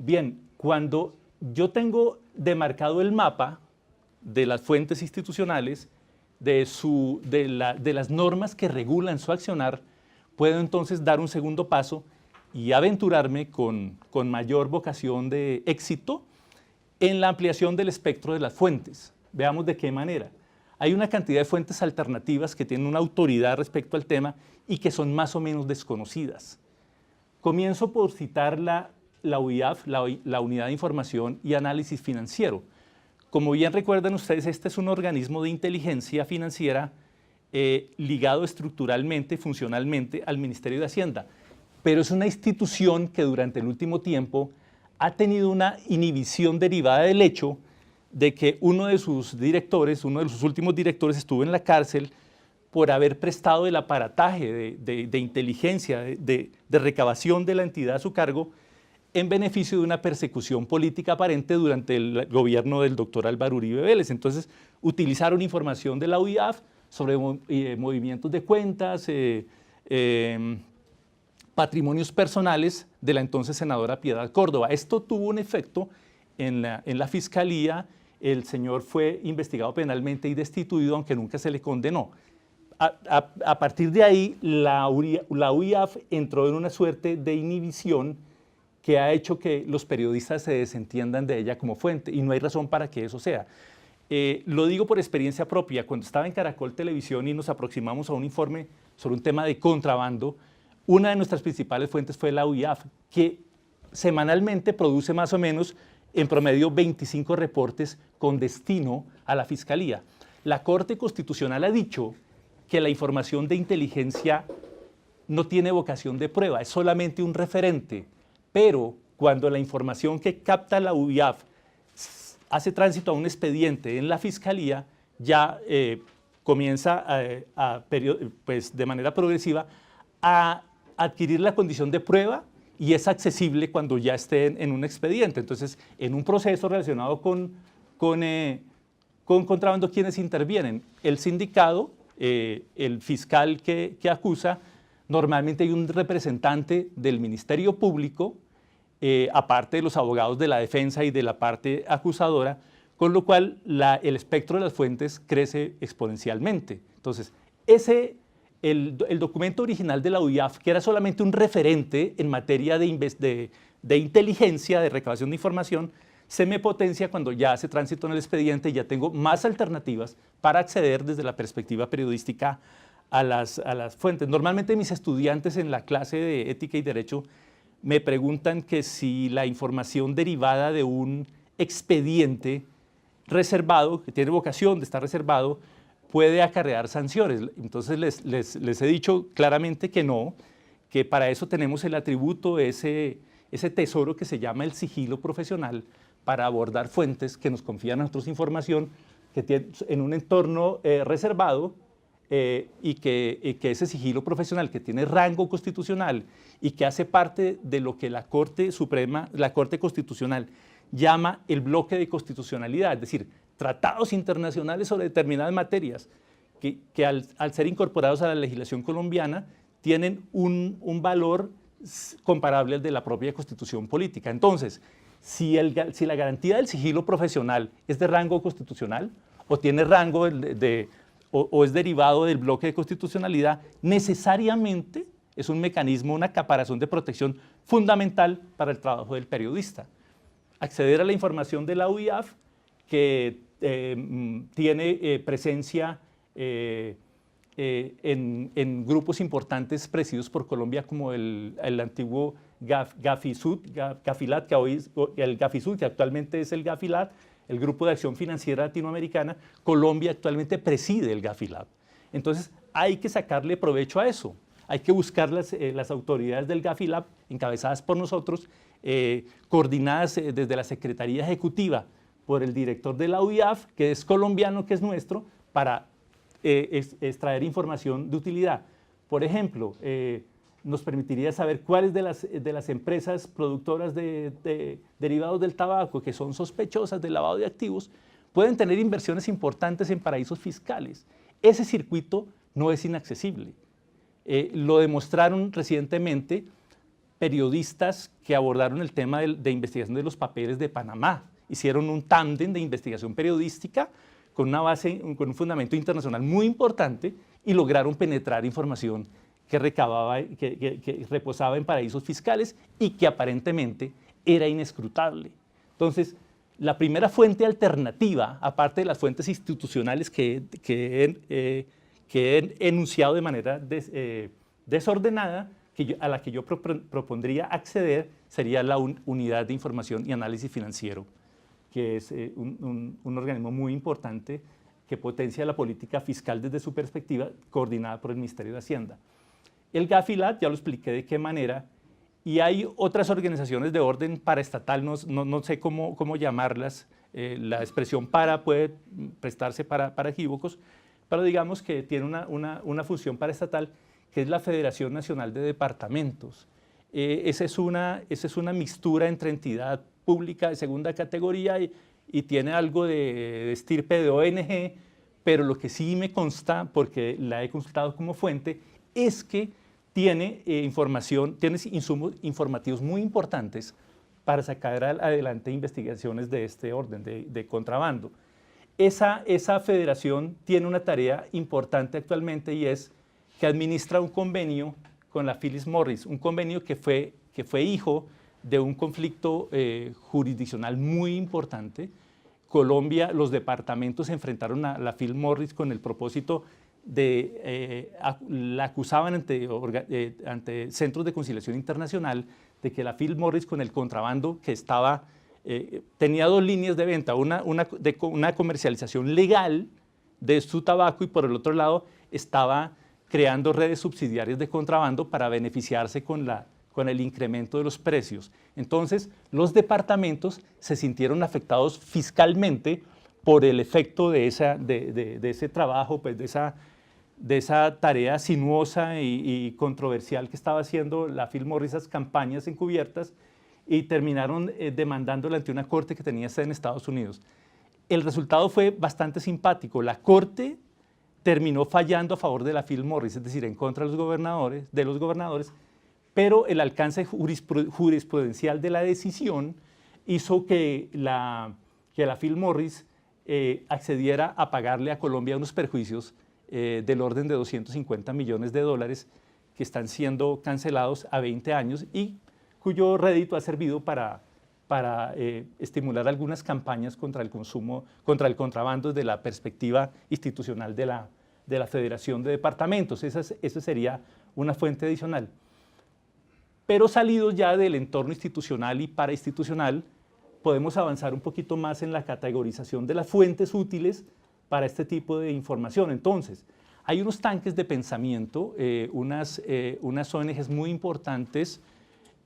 Bien, cuando yo tengo demarcado el mapa de las fuentes institucionales, de las normas que regulan su accionar, puedo entonces dar un segundo paso y aventurarme con mayor vocación de éxito en la ampliación del espectro de las fuentes. Veamos de qué manera. Hay una cantidad de fuentes alternativas que tienen una autoridad respecto al tema y que son más o menos desconocidas. Comienzo por citar la UIAF, la Unidad de Información y Análisis Financiero. Como bien recuerdan ustedes, este es un organismo de inteligencia financiera ligado estructuralmente, funcionalmente al Ministerio de Hacienda, pero es una institución que durante el último tiempo ha tenido una inhibición derivada del hecho de que uno de sus últimos directores estuvo en la cárcel por haber prestado el aparataje de inteligencia, de recabación de la entidad a su cargo, en beneficio de una persecución política aparente durante el gobierno del doctor Álvaro Uribe Vélez. Entonces, utilizaron información de la UIAF sobre movimientos de cuentas, patrimonios personales de la entonces senadora Piedad Córdoba. Esto tuvo un efecto en la Fiscalía. El señor fue investigado penalmente y destituido, aunque nunca se le condenó. A partir de ahí, la UIAF entró en una suerte de inhibición que ha hecho que los periodistas se desentiendan de ella como fuente, y no hay razón para que eso sea. Lo digo por experiencia propia. Cuando estaba en Caracol Televisión y nos aproximamos a un informe sobre un tema de contrabando, una de nuestras principales fuentes fue la UIAF, que semanalmente produce más o menos en promedio 25 reportes con destino a la Fiscalía. La Corte Constitucional ha dicho que la información de inteligencia no tiene vocación de prueba, es solamente un referente, pero cuando la información que capta la UIAF hace tránsito a un expediente en la Fiscalía, ya comienza pues, de manera progresiva a adquirir la condición de prueba y es accesible cuando ya esté en un expediente. Entonces, en un proceso relacionado con contrabando, ¿quiénes intervienen? El sindicado, el fiscal que acusa, normalmente hay un representante del Ministerio Público, aparte de los abogados de la defensa y de la parte acusadora, con lo cual el espectro de las fuentes crece exponencialmente. Entonces, el documento original de la UIAF, que era solamente un referente en materia de inteligencia, de recabación de información, se me potencia cuando ya hace tránsito en el expediente y ya tengo más alternativas para acceder desde la perspectiva periodística a las fuentes. Normalmente mis estudiantes en la clase de Ética y Derecho me preguntan que si la información derivada de un expediente reservado, que tiene vocación de estar reservado, puede acarrear sanciones. Entonces les he dicho claramente que no, que para eso tenemos el atributo, ese tesoro que se llama el sigilo profesional, para abordar fuentes que nos confían a nosotros información que tiene, en un entorno reservado, y que ese sigilo profesional que tiene rango constitucional y que hace parte de lo que la Corte Suprema, la Corte Constitucional llama el bloque de constitucionalidad, es decir, tratados internacionales sobre determinadas materias que al ser incorporados a la legislación colombiana tienen un valor comparable al de la propia Constitución política. Entonces, si la garantía del sigilo profesional es de rango constitucional o tiene rango o es derivado del bloque de constitucionalidad, necesariamente es un mecanismo, una caparazón de protección fundamental para el trabajo del periodista. Acceder a la información de la UIAF, que tiene presencia en grupos importantes presididos por Colombia, como el antiguo Gafilat, que hoy es el Gafisud, que actualmente es el Gafilat, el Grupo de Acción Financiera Latinoamericana. Colombia actualmente preside el Gafilat. Entonces, hay que sacarle provecho a eso. Hay que buscar las autoridades del Gafilat, encabezadas por nosotros, coordinadas desde la Secretaría Ejecutiva por el director de la UIAF, que es colombiano, que es nuestro, para extraer información de utilidad. Por ejemplo, nos permitiría saber cuáles de las empresas productoras de derivados del tabaco que son sospechosas de lavado de activos pueden tener inversiones importantes en paraísos fiscales. Ese circuito no es inaccesible. Lo demostraron recientemente periodistas que abordaron el tema de investigación de los papeles de Panamá. Hicieron un tándem de investigación periodística con una base, con un fundamento internacional muy importante y lograron penetrar información que recababa, que reposaba en paraísos fiscales y que aparentemente era inescrutable. Entonces, la primera fuente alternativa, aparte de las fuentes institucionales que he enunciado de manera desordenada, a la que yo propondría acceder, sería la Unidad de Información y Análisis Financiero, que es un organismo muy importante que potencia la política fiscal desde su perspectiva, coordinada por el Ministerio de Hacienda. El Gafilat, ya lo expliqué de qué manera, y hay otras organizaciones de orden paraestatal, no sé cómo llamarlas, la expresión para puede prestarse para equívocos, pero digamos que tiene una función paraestatal, que es la Federación Nacional de Departamentos. Esa es una mixtura entre entidad pública de segunda categoría y tiene algo de estirpe de ONG, pero lo que sí me consta, porque la he consultado como fuente, es que tiene tiene insumos informativos muy importantes para sacar adelante investigaciones de este orden, de contrabando. Esa federación tiene una tarea importante actualmente y es que administra un convenio con la Philip Morris, un convenio que fue hijo de un conflicto jurisdiccional muy importante. Colombia, los departamentos se enfrentaron a la Philip Morris con el propósito de, la acusaban ante centros de conciliación internacional de que la Philip Morris con el contrabando que estaba, tenía dos líneas de venta, una comercialización legal de su tabaco y por el otro lado estaba creando redes subsidiarias de contrabando para beneficiarse con el incremento de los precios. Entonces, los departamentos se sintieron afectados fiscalmente por el efecto de ese trabajo, pues de esa tarea sinuosa y controversial que estaba haciendo la Philip Morris, esas campañas encubiertas, y terminaron demandándola ante una corte que tenía sede en Estados Unidos. El resultado fue bastante simpático. La corte terminó fallando a favor de la Philip Morris, es decir, en contra de los gobernadores, pero el alcance jurisprudencial de la decisión hizo que la Philip Morris accediera a pagarle a Colombia unos perjuicios del orden de 250 millones de dólares que están siendo cancelados a 20 años y cuyo rédito ha servido para estimular algunas campañas contra el consumo, contra el contrabando desde la perspectiva institucional de la Federación de Departamentos. Esa sería una fuente adicional. Pero salidos ya del entorno institucional y parainstitucional, podemos avanzar un poquito más en la categorización de las fuentes útiles para este tipo de información. Entonces, hay unos tanques de pensamiento, unas ONGs muy importantes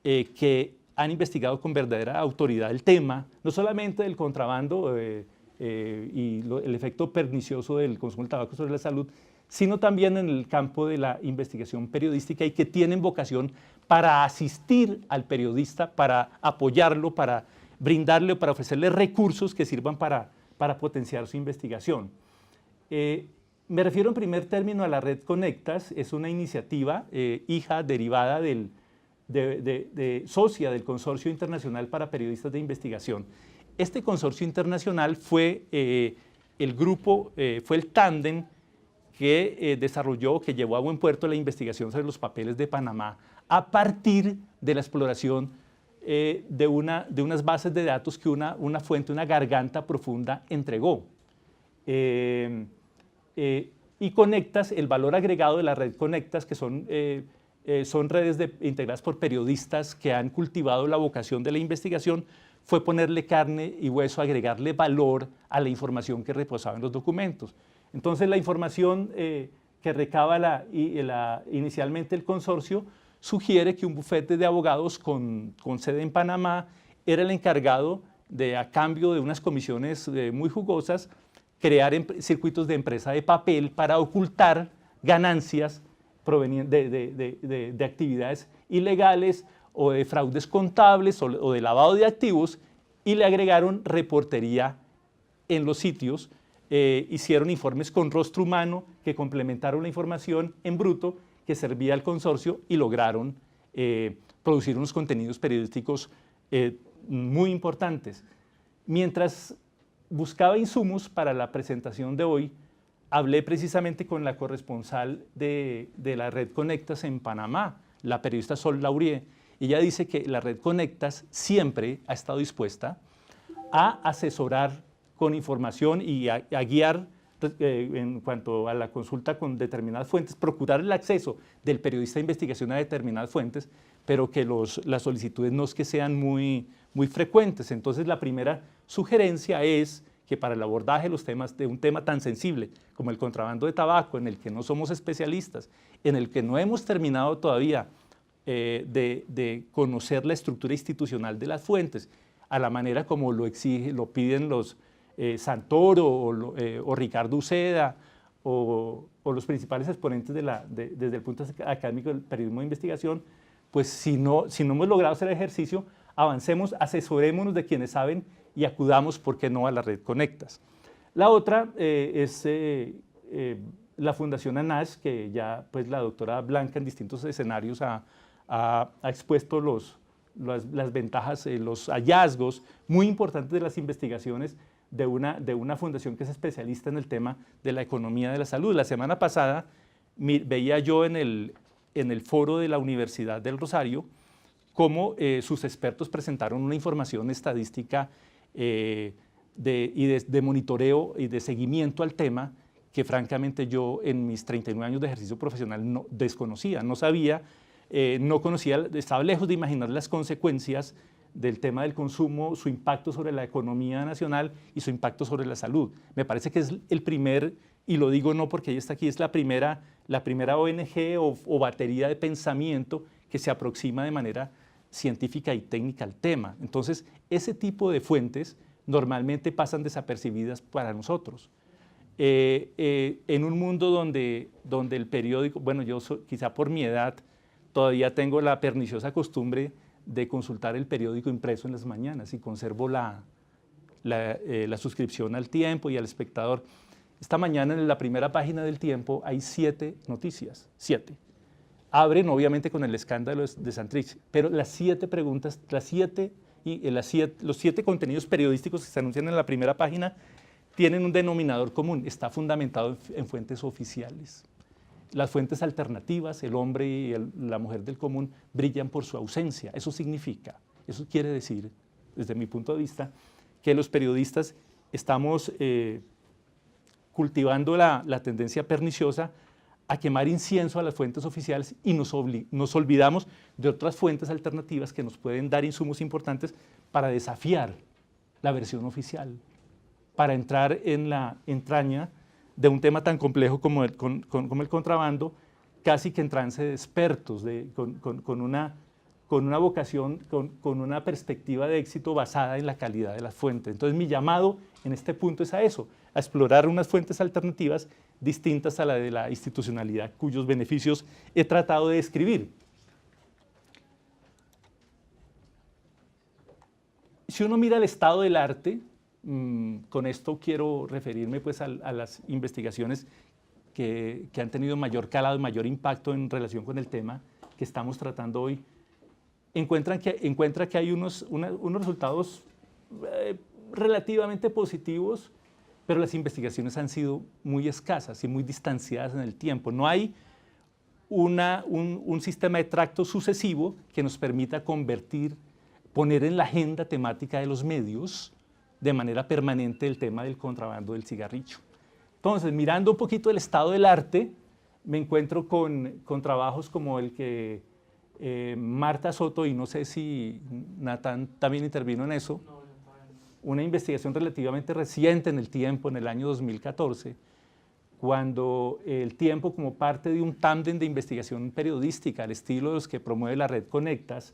que han investigado con verdadera autoridad el tema, no solamente del contrabando y el efecto pernicioso del consumo del tabaco sobre la salud, sino también en el campo de la investigación periodística y que tienen vocación para asistir al periodista, para apoyarlo, para brindarle o para ofrecerle recursos que sirvan para potenciar su investigación. Me refiero en primer término a la Red Conectas, es una iniciativa hija derivada socia del Consorcio Internacional para Periodistas de Investigación. Este consorcio internacional fue fue el tándem que desarrolló, que llevó a buen puerto la investigación sobre los papeles de Panamá a partir de la exploración de unas bases de datos que una fuente, una garganta profunda entregó. Y Conectas, el valor agregado de la red Conectas, que son redes integradas por periodistas que han cultivado la vocación de la investigación, fue ponerle carne y hueso, agregarle valor a la información que reposaba en los documentos. Entonces la información que recaba inicialmente el consorcio sugiere que un bufete de abogados con sede en Panamá era el encargado de, a cambio de unas comisiones muy jugosas, crear circuitos de empresa de papel para ocultar ganancias provenientes de actividades ilegales o de fraudes contables o de lavado de activos, y le agregaron reportería en los sitios. Hicieron informes con rostro humano que complementaron la información en bruto que servía al consorcio y lograron producir unos contenidos periodísticos muy importantes. Mientras buscaba insumos para la presentación de hoy, hablé precisamente con la corresponsal de la Red Conectas en Panamá, la periodista Sol Laurier, y ella dice que la Red Conectas siempre ha estado dispuesta a asesorar con información y a guiar en cuanto a la consulta con determinadas fuentes, procurar el acceso del periodista de investigación a determinadas fuentes, pero que las solicitudes no es que sean muy frecuentes. Entonces, la primera sugerencia es que para el abordaje de los temas, de un tema tan sensible como el contrabando de tabaco, en el que no somos especialistas, en el que no hemos terminado todavía de conocer la estructura institucional de las fuentes, a la manera como lo piden los Santoro o Ricardo Uceda o los principales exponentes desde el punto académico del periodismo de investigación, pues si no hemos logrado hacer ejercicio, avancemos, asesorémonos de quienes saben y acudamos, ¿por qué no?, a la Red Conectas. La otra es la Fundación ANASH, que ya pues la doctora Blanca en distintos escenarios ha expuesto las ventajas, los hallazgos muy importantes de las investigaciones de una fundación que es especialista en el tema de la economía de la salud. La semana pasada veía yo en el foro de la Universidad del Rosario cómo sus expertos presentaron una información estadística de monitoreo y de seguimiento al tema que francamente yo en mis 39 años de ejercicio profesional desconocía, no sabía, no conocía, estaba lejos de imaginar las consecuencias del tema del consumo, su impacto sobre la economía nacional y su impacto sobre la salud. Me parece que es el primer, y lo digo no porque ella está aquí, es la primera ONG o batería de pensamiento que se aproxima de manera científica y técnica al tema. Entonces, ese tipo de fuentes normalmente pasan desapercibidas para nosotros. En un mundo donde el periódico, bueno, yo quizá por mi edad todavía tengo la perniciosa costumbre de consultar el periódico impreso en las mañanas y conservo la suscripción al Tiempo y al Espectador. Esta mañana en la primera página del Tiempo hay 7 noticias, 7. Abren obviamente con el escándalo de Santrich, pero las 7 preguntas, los 7 contenidos periodísticos que se anuncian en la primera página tienen un denominador común, está fundamentado en fuentes oficiales. Las fuentes alternativas, el hombre y la mujer del común, brillan por su ausencia. Eso quiere decir, desde mi punto de vista, que los periodistas estamos cultivando la tendencia perniciosa a quemar incienso a las fuentes oficiales y nos olvidamos de otras fuentes alternativas que nos pueden dar insumos importantes para desafiar la versión oficial, para entrar en la entraña de un tema tan complejo como el contrabando, casi que en trance de expertos, con una vocación, con una perspectiva de éxito basada en la calidad de las fuentes. Entonces mi llamado en este punto es a eso, a explorar unas fuentes alternativas distintas a la de la institucionalidad, cuyos beneficios he tratado de describir. Si uno mira el estado del arte, con esto quiero referirme pues a las investigaciones que han tenido mayor calado y mayor impacto en relación con el tema que estamos tratando hoy, encuentra que hay unos resultados relativamente positivos, pero las investigaciones han sido muy escasas y muy distanciadas en el tiempo. No hay un sistema de tracto sucesivo que nos permita poner en la agenda temática de los medios de manera permanente el tema del contrabando del cigarrillo. Entonces, mirando un poquito el estado del arte, me encuentro con trabajos como el que Marta Soto, y no sé si Natán también intervino en eso, una investigación relativamente reciente en el Tiempo, en el año 2014, cuando el Tiempo, como parte de un tándem de investigación periodística al estilo de los que promueve la Red Conectas,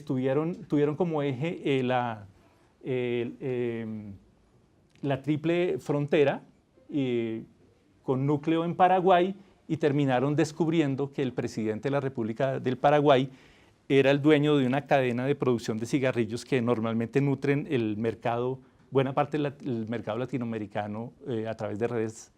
tuvieron como eje la triple frontera con núcleo en Paraguay, y terminaron descubriendo que el presidente de la República del Paraguay era el dueño de una cadena de producción de cigarrillos que normalmente nutren el mercado, buena parte del mercado latinoamericano a través de redes